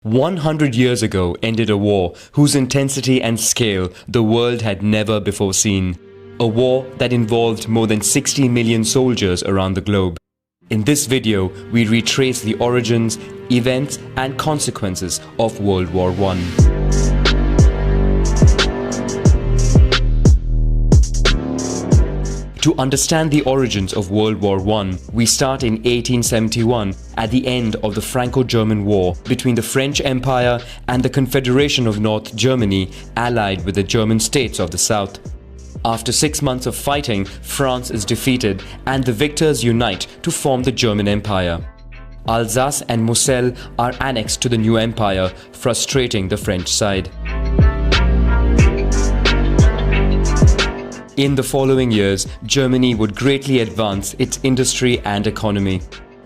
100 years ago ended a war whose intensity and scale the world had never before seen. A war that involved more than 60 million soldiers around the globe. In this video, we retrace the origins, events and consequences of World War I. To understand the origins of World War I, we start in 1871 at the end of the Franco-German War between the French Empire and the Confederation of North Germany, allied with the German states of the south. After 6 months of fighting, France is defeated and the victors unite to form the German Empire. Alsace and Moselle are annexed to the new empire, frustrating the French side. In the following years, Germany would greatly advance its industry and economy.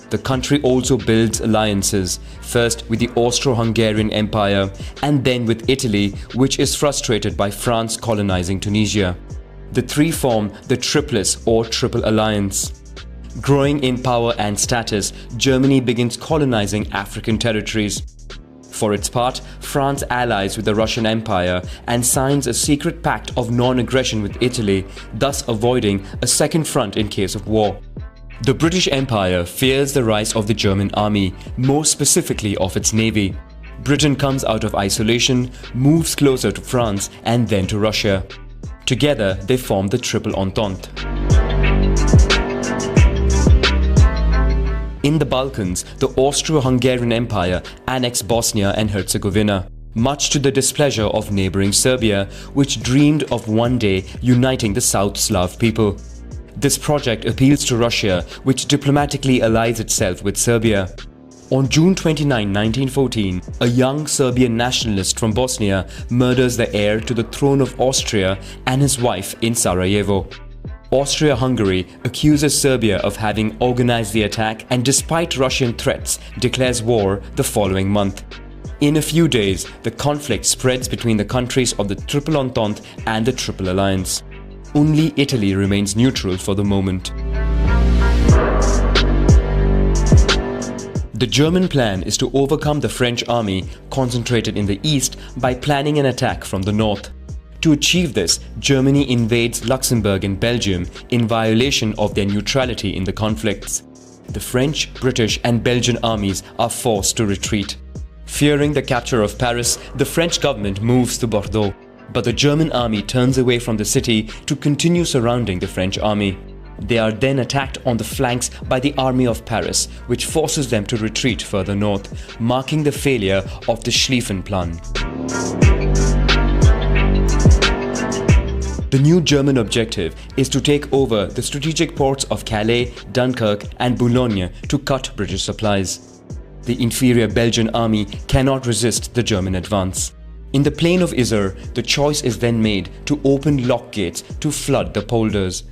The country also builds alliances, first with the Austro-Hungarian Empire and then with Italy, which is frustrated by France colonizing Tunisia. The three form the Triplice or Triple Alliance. Growing in power and status, Germany begins colonizing African territories. For its part, France allies with the Russian Empire and signs a secret pact of non-aggression with Italy, thus avoiding a second front in case of war. The British Empire fears the rise of the German army, more specifically of its navy. Britain comes out of isolation, moves closer to France and then to Russia. Together, they form the Triple Entente. In the Balkans, the Austro-Hungarian Empire annexed Bosnia and Herzegovina, much to the displeasure of neighboring Serbia, which dreamed of one day uniting the South Slav people. This project appeals to Russia, which diplomatically allies itself with Serbia. On June 29, 1914, a young Serbian nationalist from Bosnia murders the heir to the throne of Austria and his wife in Sarajevo. Austria-Hungary accuses Serbia of having organized the attack and, despite Russian threats, declares war the following month. In a few days, the conflict spreads between the countries of the Triple Entente and the Triple Alliance. Only Italy remains neutral for the moment. The German plan is to overcome the French army, concentrated in the east, by planning an attack from the north. To achieve this, Germany invades Luxembourg and Belgium in violation of their neutrality in the conflicts. The French, British and Belgian armies are forced to retreat. Fearing the capture of Paris, the French government moves to Bordeaux, but the German army turns away from the city to continue surrounding the French army. They are then attacked on the flanks by the army of Paris, which forces them to retreat further north, marking the failure of the Schlieffen Plan. The new German objective is to take over the strategic ports of Calais, Dunkirk and Boulogne to cut British supplies. The inferior Belgian army cannot resist the German advance. In the plain of Yser, the choice is then made to open lock gates to flood the polders.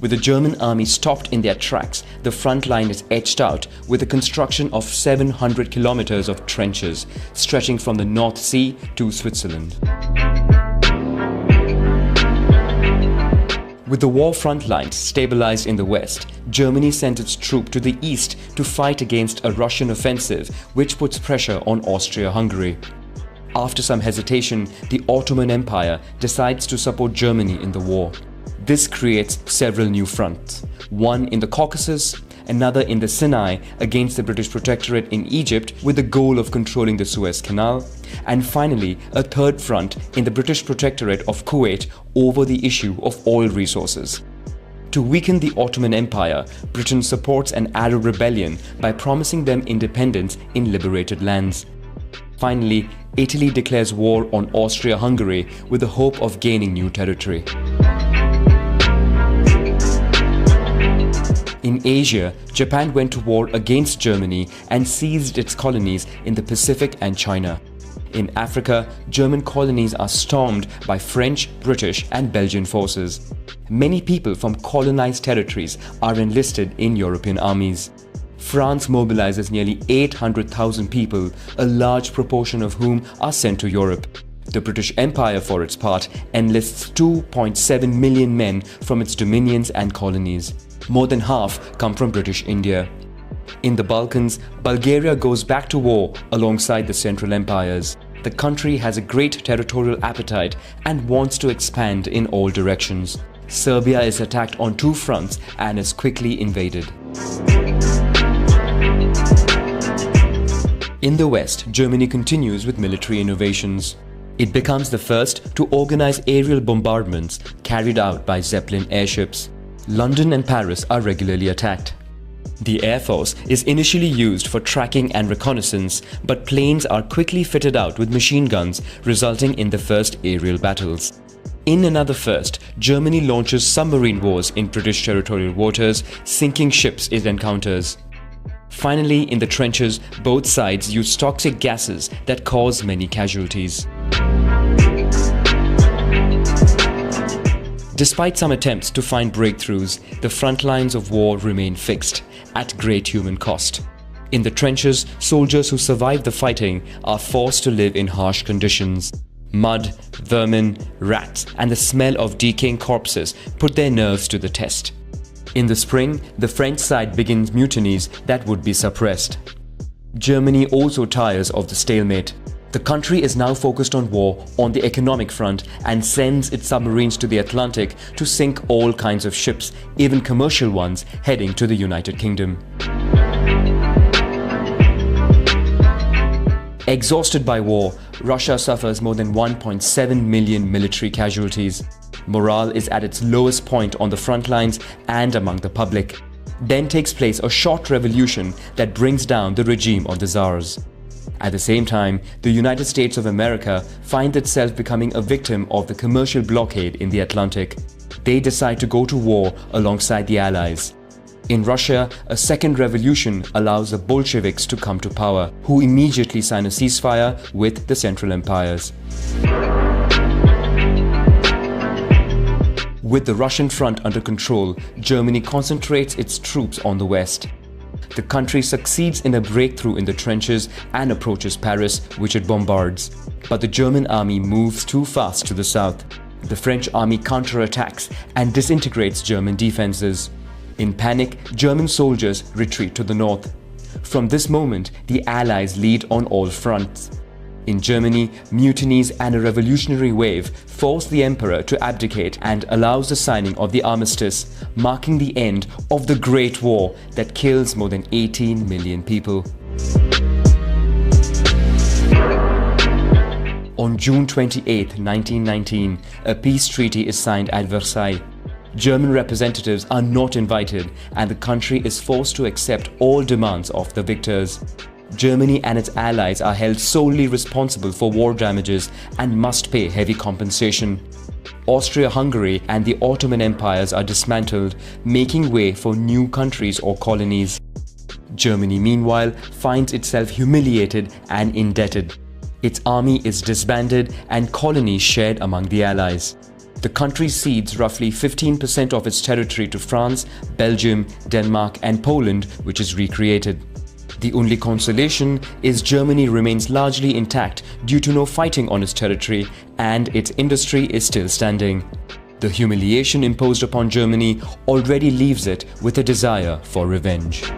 With the German army stopped in their tracks, the front line is etched out with the construction of 700 kilometers of trenches, stretching from the North Sea to Switzerland. With the war front lines stabilized in the west, Germany sent its troops to the east to fight against a Russian offensive, which puts pressure on Austria-Hungary. After some hesitation, the Ottoman Empire decides to support Germany in the war. This creates several new fronts, one in the Caucasus, another in the Sinai against the British Protectorate in Egypt with the goal of controlling the Suez Canal, and finally a third front in the British Protectorate of Kuwait over the issue of oil resources. To weaken the Ottoman Empire, Britain supports an Arab rebellion by promising them independence in liberated lands. Finally, Italy declares war on Austria-Hungary with the hope of gaining new territory. In Asia, Japan went to war against Germany and seized its colonies in the Pacific and China. In Africa, German colonies are stormed by French, British and Belgian forces. Many people from colonized territories are enlisted in European armies. France mobilizes nearly 800,000 people, a large proportion of whom are sent to Europe. The British Empire, for its part, enlists 2.7 million men from its dominions and colonies. More than half come from British India. In the Balkans, Bulgaria goes back to war alongside the Central Empires. The country has a great territorial appetite and wants to expand in all directions. Serbia is attacked on two fronts and is quickly invaded. In the West, Germany continues with military innovations. It becomes the first to organize aerial bombardments carried out by Zeppelin airships. London and Paris are regularly attacked. The Air Force is initially used for tracking and reconnaissance, but planes are quickly fitted out with machine guns, resulting in the first aerial battles. In another first, Germany launches submarine wars in British territorial waters, sinking ships it encounters. Finally, in the trenches, both sides use toxic gases that cause many casualties. Despite some attempts to find breakthroughs, the front lines of war remain fixed, at great human cost. In the trenches, soldiers who survive the fighting are forced to live in harsh conditions. Mud, vermin, rats, and the smell of decaying corpses put their nerves to the test. In the spring, the French side begins mutinies that would be suppressed. Germany also tires of the stalemate. The country is now focused on war on the economic front and sends its submarines to the Atlantic to sink all kinds of ships, even commercial ones, heading to the United Kingdom. Exhausted by war, Russia suffers more than 1.7 million military casualties. Morale is at its lowest point on the front lines and among the public. Then takes place a short revolution that brings down the regime of the Tsars. At the same time, the United States of America finds itself becoming a victim of the commercial blockade in the Atlantic. They decide to go to war alongside the Allies. In Russia, a second revolution allows the Bolsheviks to come to power, who immediately sign a ceasefire with the Central Empires. With the Russian front under control, Germany concentrates its troops on the west. The country succeeds in a breakthrough in the trenches and approaches Paris, which it bombards. But the German army moves too fast to the south. The French army counterattacks and disintegrates German defenses. In panic, German soldiers retreat to the north. From this moment, the Allies lead on all fronts. In Germany, mutinies and a revolutionary wave force the emperor to abdicate and allows the signing of the armistice, marking the end of the Great War that kills more than 18 million people. On June 28, 1919, a peace treaty is signed at Versailles. German representatives are not invited and the country is forced to accept all demands of the victors. Germany and its allies are held solely responsible for war damages and must pay heavy compensation. Austria-Hungary and the Ottoman empires are dismantled, making way for new countries or colonies. Germany, meanwhile, finds itself humiliated and indebted. Its army is disbanded and colonies shared among the allies. The country cedes roughly 15% of its territory to France, Belgium, Denmark and Poland, which is recreated. The only consolation is Germany remains largely intact due to no fighting on its territory and its industry is still standing. The humiliation imposed upon Germany already leaves it with a desire for revenge.